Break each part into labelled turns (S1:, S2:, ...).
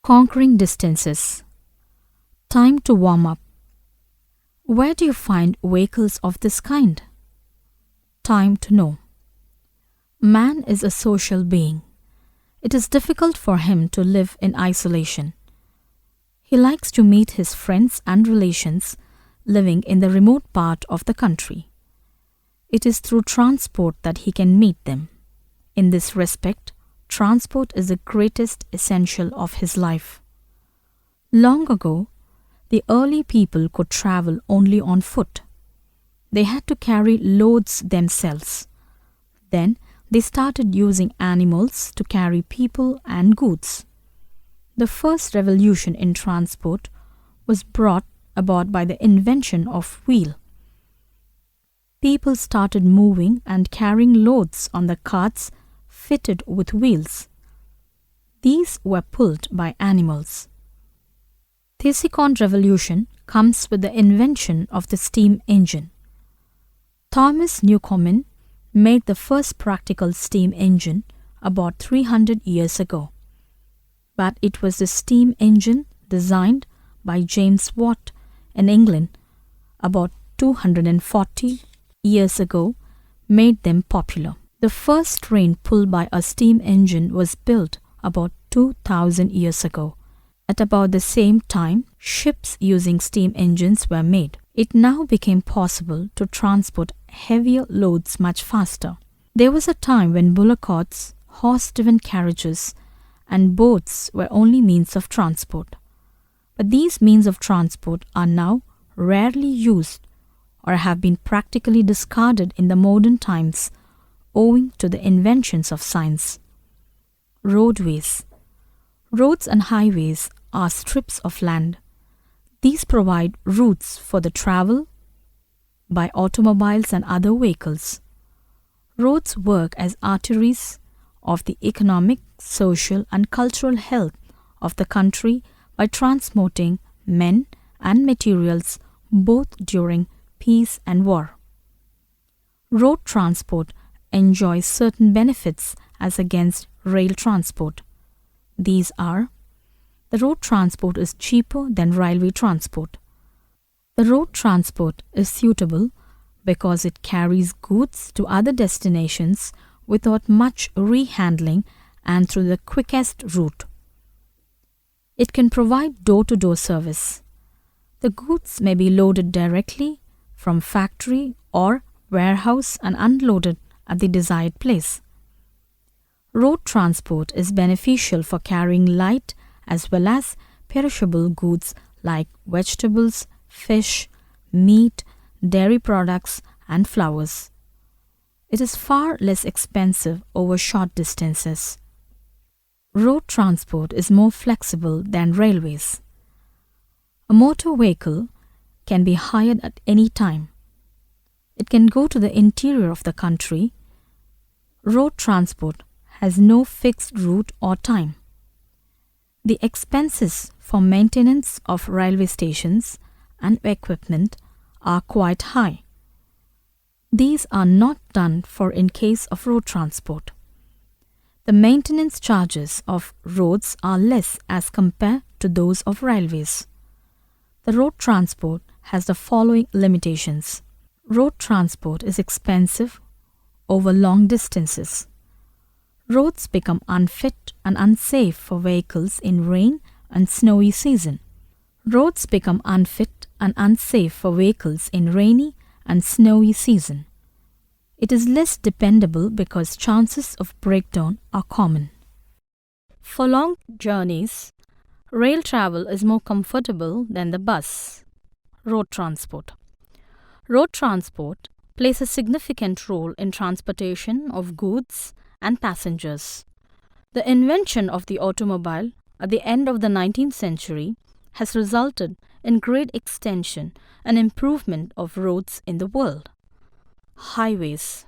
S1: Conquering distances. Time to warm up. Where do you find vehicles of this kind? Time to know. Man is a social being. It is difficult for him to live in isolation. He likes to meet his friends and relations living in the remote part of the country. It is through transport that he can meet them. In this respect, transport is the greatest essential of his life. Long ago, the early people could travel only on foot. They had to carry loads themselves. Then they started using animals to carry people and goods. The first revolution in transport was brought about by the invention of wheel. People started moving and carrying loads on the carts fitted with wheels. These were pulled by animals. The second revolution comes with the invention of the steam engine. Thomas Newcomen made the first practical steam engine about 300 years ago. But it was the steam engine designed by James Watt in England about 240 years ago made them popular. The first train pulled by a steam engine was built about 2000 years ago. At about the same time, ships using steam engines were made. It now became possible to transport heavier loads much faster. There was a time when bullock carts, horse-driven carriages, and boats were only means of transport. But these means of transport are now rarely used or have been practically discarded in the modern times owing to the inventions of science. Roadways. Roads and highways are strips of land. These provide routes for the travel by automobiles and other vehicles. Roads work as arteries of the economic, social, and cultural health of the country by transporting men and materials both during peace and war. Road transport enjoys certain benefits as against rail transport. These are: the road transport is cheaper than railway transport. The road transport is suitable because it carries goods to other destinations without much rehandling and through the quickest route. It can provide door-to-door service. The goods may be loaded directly from factory or warehouse and unloaded at the desired place. Road transport is beneficial for carrying light as well as perishable goods like vegetables, fish, meat, dairy products, and flowers. It is far less expensive over short distances. Road transport is more flexible than railways. A motor vehicle can be hired at any time. It can go to the interior of the country. Road transport has no fixed route or time. The expenses for maintenance of railway stations and equipment are quite high. These are not done for in case of road transport. The maintenance charges of roads are less as compared to those of railways. The road transport has the following limitations. Road transport is expensive over long distances. Roads become unfit and unsafe for vehicles in rain and snowy season. Roads become unfit and unsafe for vehicles in rainy and snowy season. It is less dependable because chances of breakdown are common. For long journeys, rail travel is more comfortable than the bus. Road transport. Road transport plays a significant role in transportation of goods and passengers. The invention of the automobile at the end of the 19th century has resulted in great extension and improvement of roads in the world. Highways.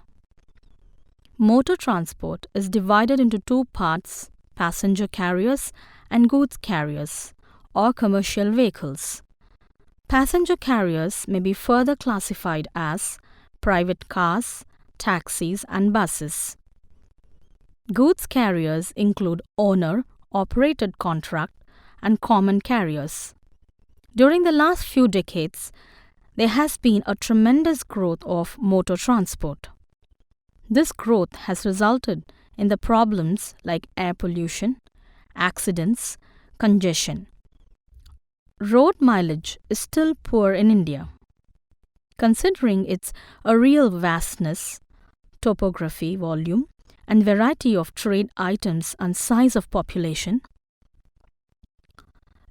S1: Motor transport is divided into two parts: passenger carriers and goods carriers, or commercial vehicles. Passenger carriers may be further classified as private cars, taxis, and buses. Goods carriers include owner-operated contract and common carriers. During the last few decades, there has been a tremendous growth of motor transport. This growth has resulted in the problems like air pollution, accidents, congestion. Road mileage is still poor in India. Considering its areal vastness, topography, volume, and variety of trade items and size of population,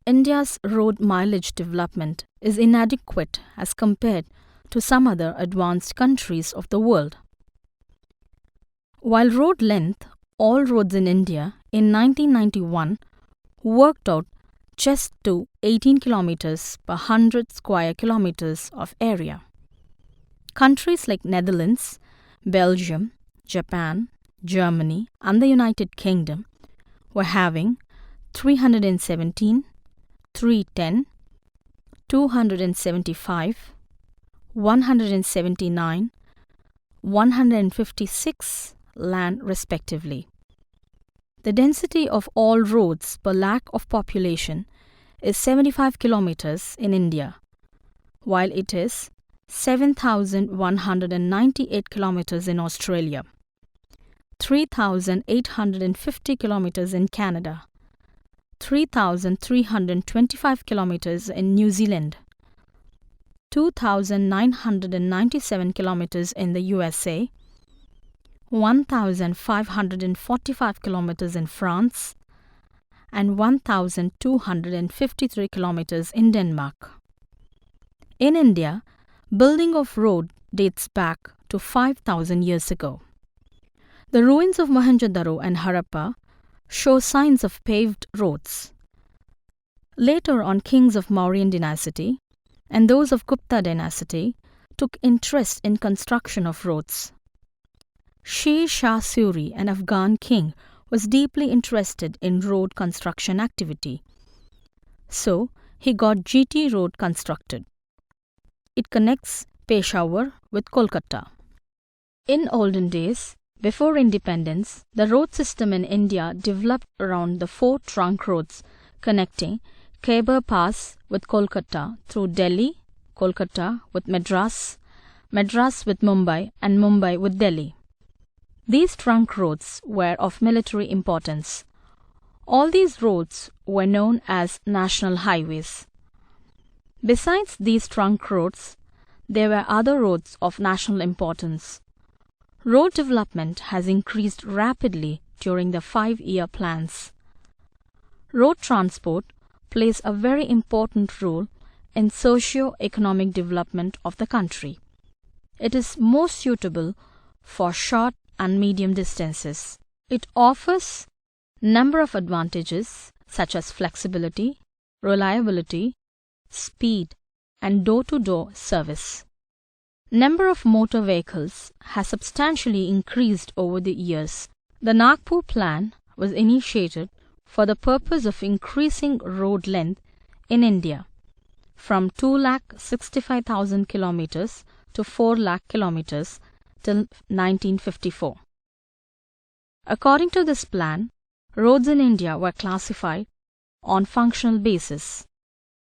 S1: India's road mileage development is inadequate as compared to some other advanced countries of the world. While road length, all roads in India in 1991 worked out just to 18 kilometers per 100 square kilometers of area. Countries like Netherlands, Belgium, Japan, Germany, and the United Kingdom were having 317, 310, 275, 179, 156 land respectively. The density of all roads per lakh of population is 75 kilometers in India, while it is 7,198 kilometers in Australia, 3,850 kilometers in Canada, 3,325 kilometers in New Zealand, 2,997 kilometers in the USA, 1,545 kilometers in France, and 1,253 kilometers in Denmark. In India, building of road dates back to 5,000 years ago. The ruins of Mohenjo-daro and Harappa show signs of paved roads. Later on, kings of Mauryan dynasty and those of Gupta dynasty took interest in construction of roads. Sher Shah Suri, an Afghan king, was deeply interested in road construction activity. So, he got GT Road constructed. It connects Peshawar with Kolkata. In olden days, before independence, the road system in India developed around the 4 trunk roads connecting Khyber Pass with Kolkata through Delhi, Kolkata with Madras, Madras with Mumbai, and Mumbai with Delhi. These trunk roads were of military importance. All these roads were known as national highways. Besides these trunk roads, there were other roads of national importance. Road development has increased rapidly during the 5-year plans. Road transport plays a very important role in socio-economic development of the country. It is most suitable for short and medium distances. It offers number of advantages such as flexibility, reliability, speed, and door-to-door service. Number of motor vehicles has substantially increased over the years. The Nagpur Plan was initiated for the purpose of increasing road length in India from 2,65,000 kilometers to 4 lakh kilometers till 1954. According to this plan, roads in India were classified on functional basis.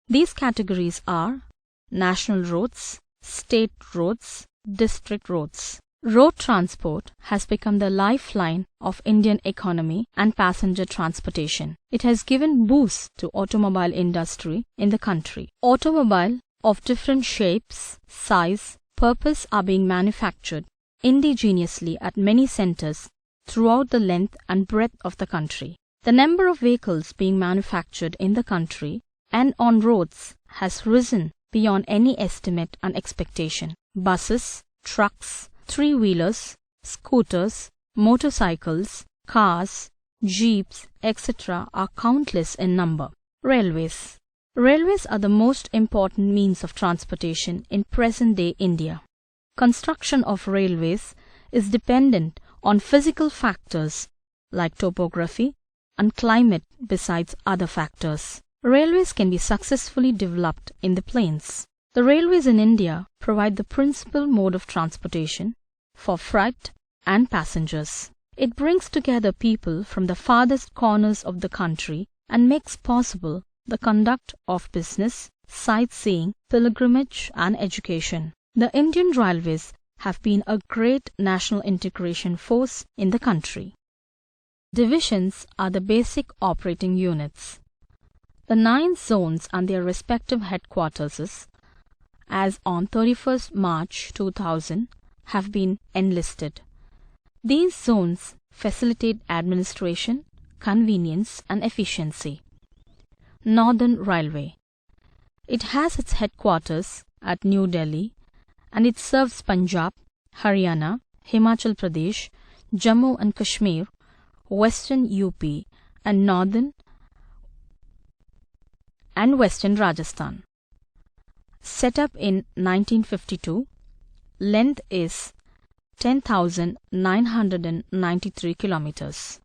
S1: These categories are national roads, state roads, district roads. Road transport has become the lifeline of Indian economy and passenger transportation. It has given boost to automobile industry in the country. Automobile of different shapes, size, purpose are being manufactured indigenously at many centers throughout the length and breadth of the country. The number of vehicles being manufactured in the country and on roads has risen beyond any estimate and expectation. Buses, trucks, three-wheelers, scooters, motorcycles, cars, jeeps, etc. are countless in number. Railways. Railways are the most important means of transportation in present-day India. Construction of railways is dependent on physical factors like topography and climate besides other factors. Railways can be successfully developed in the plains. The railways in India provide the principal mode of transportation for freight and passengers. It brings together people from the farthest corners of the country and makes possible the conduct of business, sightseeing, pilgrimage, and education. The Indian Railways have been a great national integration force in the country. Divisions are the basic operating units. The 9 zones and their respective headquarters, as on 31st March 2000, have been enlisted. These zones facilitate administration, convenience, and efficiency. Northern Railway. It has its headquarters at New Delhi and it serves Punjab, Haryana, Himachal Pradesh, Jammu and Kashmir, Western UP, and Northern and Western Rajasthan. Set up in 1952, length is 10,993 kilometers.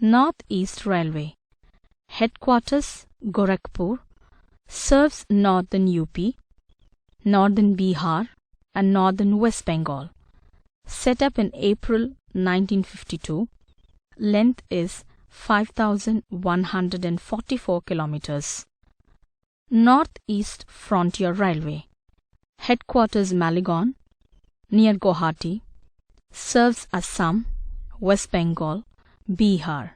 S1: North East Railway. Headquarters Gorakhpur, serves Northern UP, Northern Bihar, and Northern West Bengal. Set up in April 1952. Length is 5,144 kilometers. North-East Frontier Railway. Headquarters Maligaon, near Guwahati. Serves Assam, West Bengal, Bihar.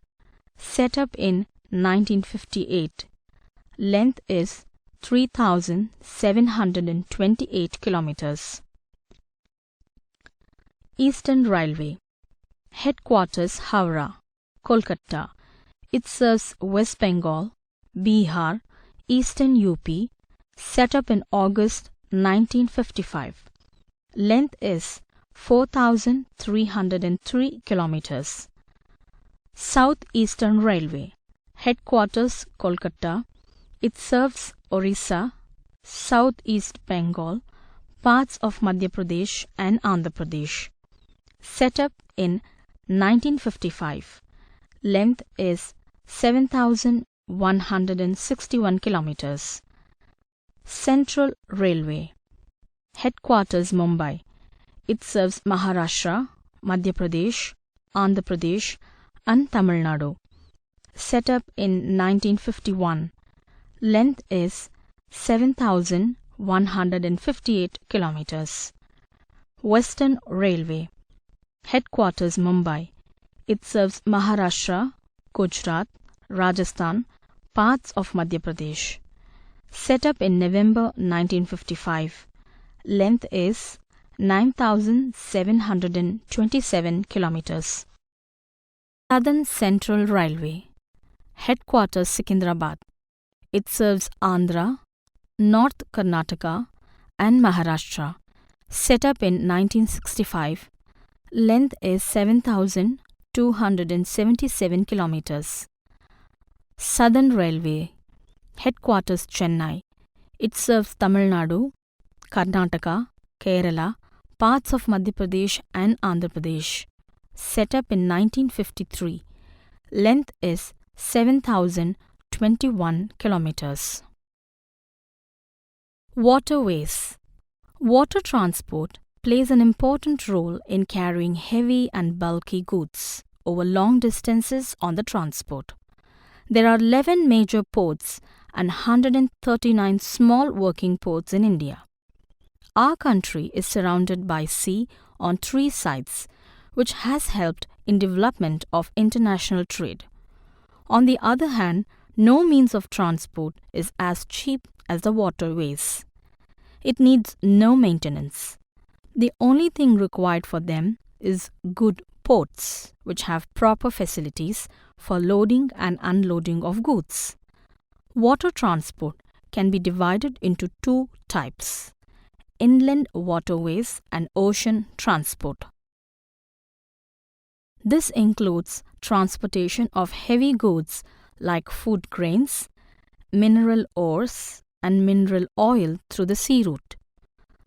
S1: Set up in 1958. Length is 3,728 kilometers. Eastern Railway. Headquarters Howrah, Kolkata. It serves West Bengal, Bihar, Eastern UP. Set up in August 1955. Length is 4,303 kilometers. South Eastern Railway. Headquarters Kolkata. It serves Orissa, South East Bengal, parts of Madhya Pradesh and Andhra Pradesh. Set up in 1955. Length is 7,161 kilometers. Central Railway. Headquarters Mumbai. It serves Maharashtra, Madhya Pradesh, Andhra Pradesh, and Tamil Nadu. Set up in 1951. Length is 7,158 kilometers. Western Railway. Headquarters Mumbai. It serves Maharashtra, Gujarat, Rajasthan, parts of Madhya Pradesh. Set up in November 1955. Length is 9,727 kilometers. Southern Central Railway. Headquarters Secunderabad. It serves Andhra, North Karnataka, and Maharashtra. Set up in 1965. Length is 7,277 kilometers. Southern Railway. Headquarters Chennai. It serves Tamil Nadu, Karnataka, Kerala, parts of Madhya Pradesh and Andhra Pradesh. Set up in 1953. Length is 7,021 kilometers. Waterways. Water transport plays an important role in carrying heavy and bulky goods over long distances on the transport. There are 11 major ports and 139 small working ports in India. Our country is surrounded by sea on 3 sides, which has helped in development of international trade. On the other hand, no means of transport is as cheap as the waterways. It needs no maintenance. The only thing required for them is good ports, which have proper facilities for loading and unloading of goods. Water transport can be divided into 2 types: inland waterways and ocean transport. This includes transportation of heavy goods like food grains, mineral ores, and mineral oil through the sea route.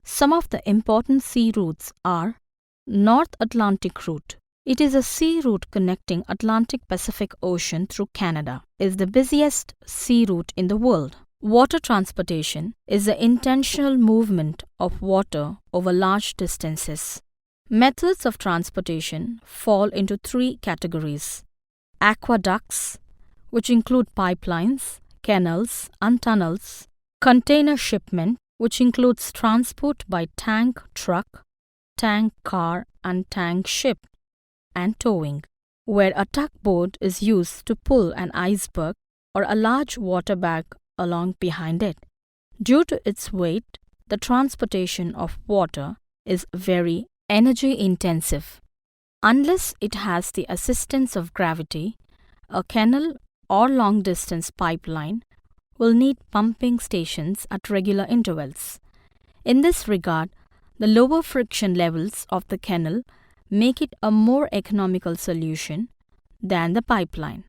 S1: Some of the important sea routes are North Atlantic Route. It is a sea route connecting Atlantic-Pacific Ocean through Canada. It is the busiest sea route in the world. Water transportation is the intentional movement of water over large distances. Methods of transportation fall into 3 categories: aqueducts, which include pipelines, canals and tunnels, container shipment, which includes transport by tank truck, tank car and tank ship, and towing, where a tugboat is used to pull an iceberg or a large water bag along behind it. Due to its weight, the transportation of water is very energy intensive. Unless it has the assistance of gravity, a canal or long distance pipeline will need pumping stations at regular intervals. In this regard, the lower friction levels of the canal make it a more economical solution than the pipeline.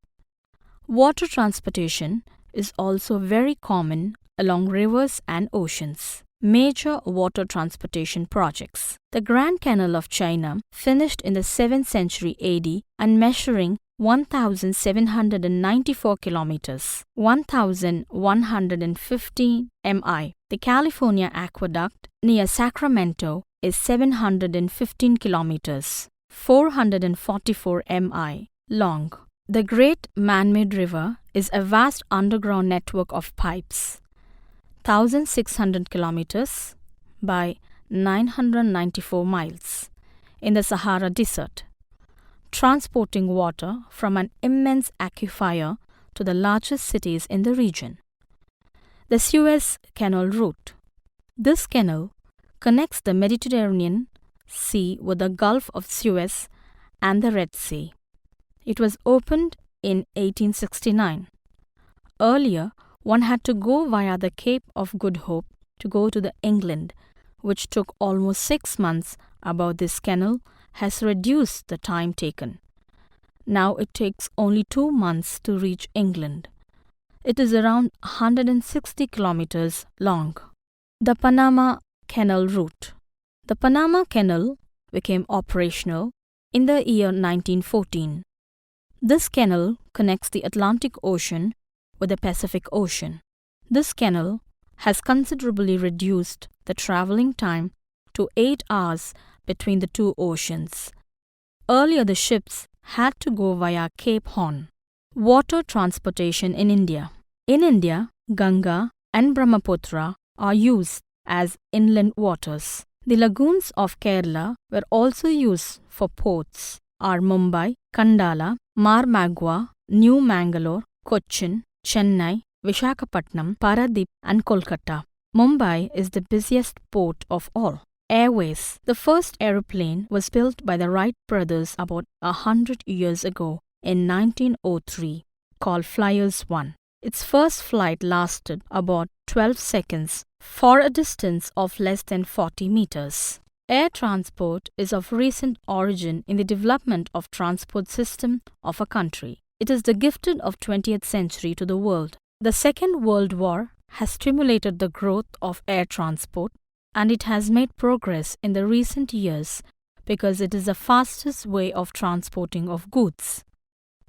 S1: Water transportation is also very common along rivers and oceans. Major water transportation projects. The Grand Canal of China, finished in the 7th century AD and measuring 1,794 kilometers, 1,115 mi. The California Aqueduct near Sacramento is 715 kilometers, 444 mi long. The Great Man-Made River is a vast underground network of pipes, 1,600 kilometers by 994 miles in the Sahara Desert, transporting water from an immense aquifer to the largest cities in the region. The Suez Canal route. This canal connects the Mediterranean Sea with the Gulf of Suez and the Red Sea. It was opened in 1869. Earlier, one had to go via the Cape of Good Hope to go to England, which took almost 6 months. About this canal has reduced the time taken. Now it takes only 2 months to reach England. It is around 160 kilometers long. The Panama Canal route. The Panama Canal became operational in the year 1914. This canal connects the Atlantic Ocean with the Pacific Ocean. This canal has considerably reduced the traveling time to 8 hours between the two oceans. Earlier, the ships had to go via Cape Horn. Water transportation in India. In India, Ganga and Brahmaputra are used as inland waters. The lagoons of Kerala were also used for ports are Mumbai, Kandala, Marmagua, New Mangalore, Cochin, Chennai, Visakhapatnam, Paradip and Kolkata. Mumbai is the busiest port of all. Airways. The first aeroplane was built by the Wright brothers about 100 years ago in 1903, called Flyers 1. Its first flight lasted about 12 seconds for a distance of less than 40 meters. Air transport is of recent origin in the development of transport system of a country. It is the gifted of 20th century to the world. The Second World War has stimulated the growth of air transport, and it has made progress in the recent years because it is the fastest way of transporting of goods.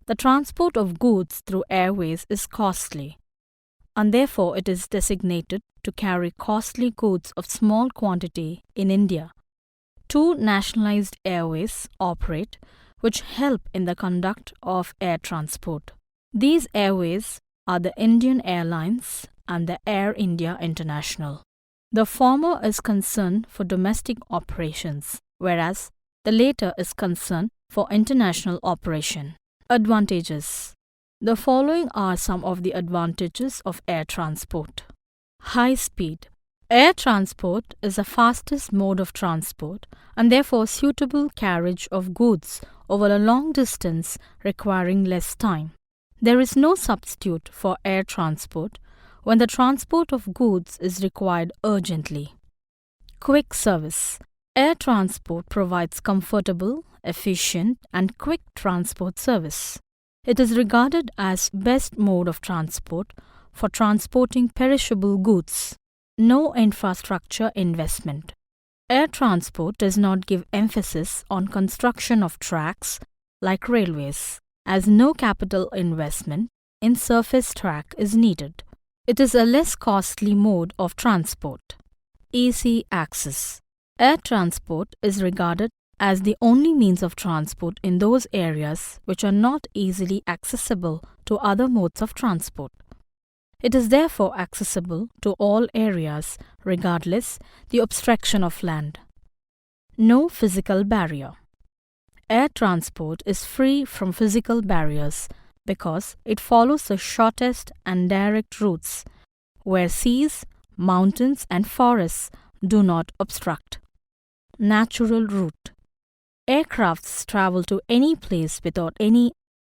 S1: The transport of goods through airways is costly, and therefore it is designated to carry costly goods of small quantity in India. 2 nationalized airways operate, which help in the conduct of air transport. These airways are the Indian Airlines and the Air India International. The former is concerned for domestic operations, whereas the latter is concerned for international operation. Advantages. The following are some of the advantages of air transport. High speed. Air transport is the fastest mode of transport and therefore suitable carriage of goods over a long distance requiring less time. There is no substitute for air transport when the transport of goods is required urgently. Quick service. Air transport provides comfortable, efficient and quick transport service. It is regarded as best mode of transport for transporting perishable goods. No infrastructure investment. Air transport does not give emphasis on construction of tracks like railways, as no capital investment in surface track is needed. It is a less costly mode of transport. Easy access. Air transport is regarded as the only means of transport in those areas which are not easily accessible to other modes of transport. It is therefore accessible to all areas, regardless the obstruction of land. No physical barrier. Air transport is free from physical barriers because it follows the shortest and direct routes where seas, mountains, and forests do not obstruct. Natural route. Aircrafts travel to any place without any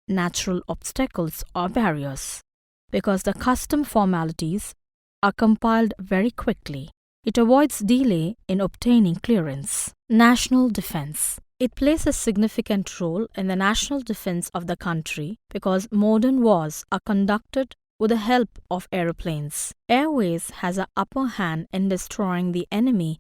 S1: natural obstacles or barriers. Because the custom formalities are compiled very quickly, it avoids delay in obtaining clearance. National defense. It plays a significant role in the national defense of the country because modern wars are conducted with the help of aeroplanes. Airways has an upper hand in destroying the enemy.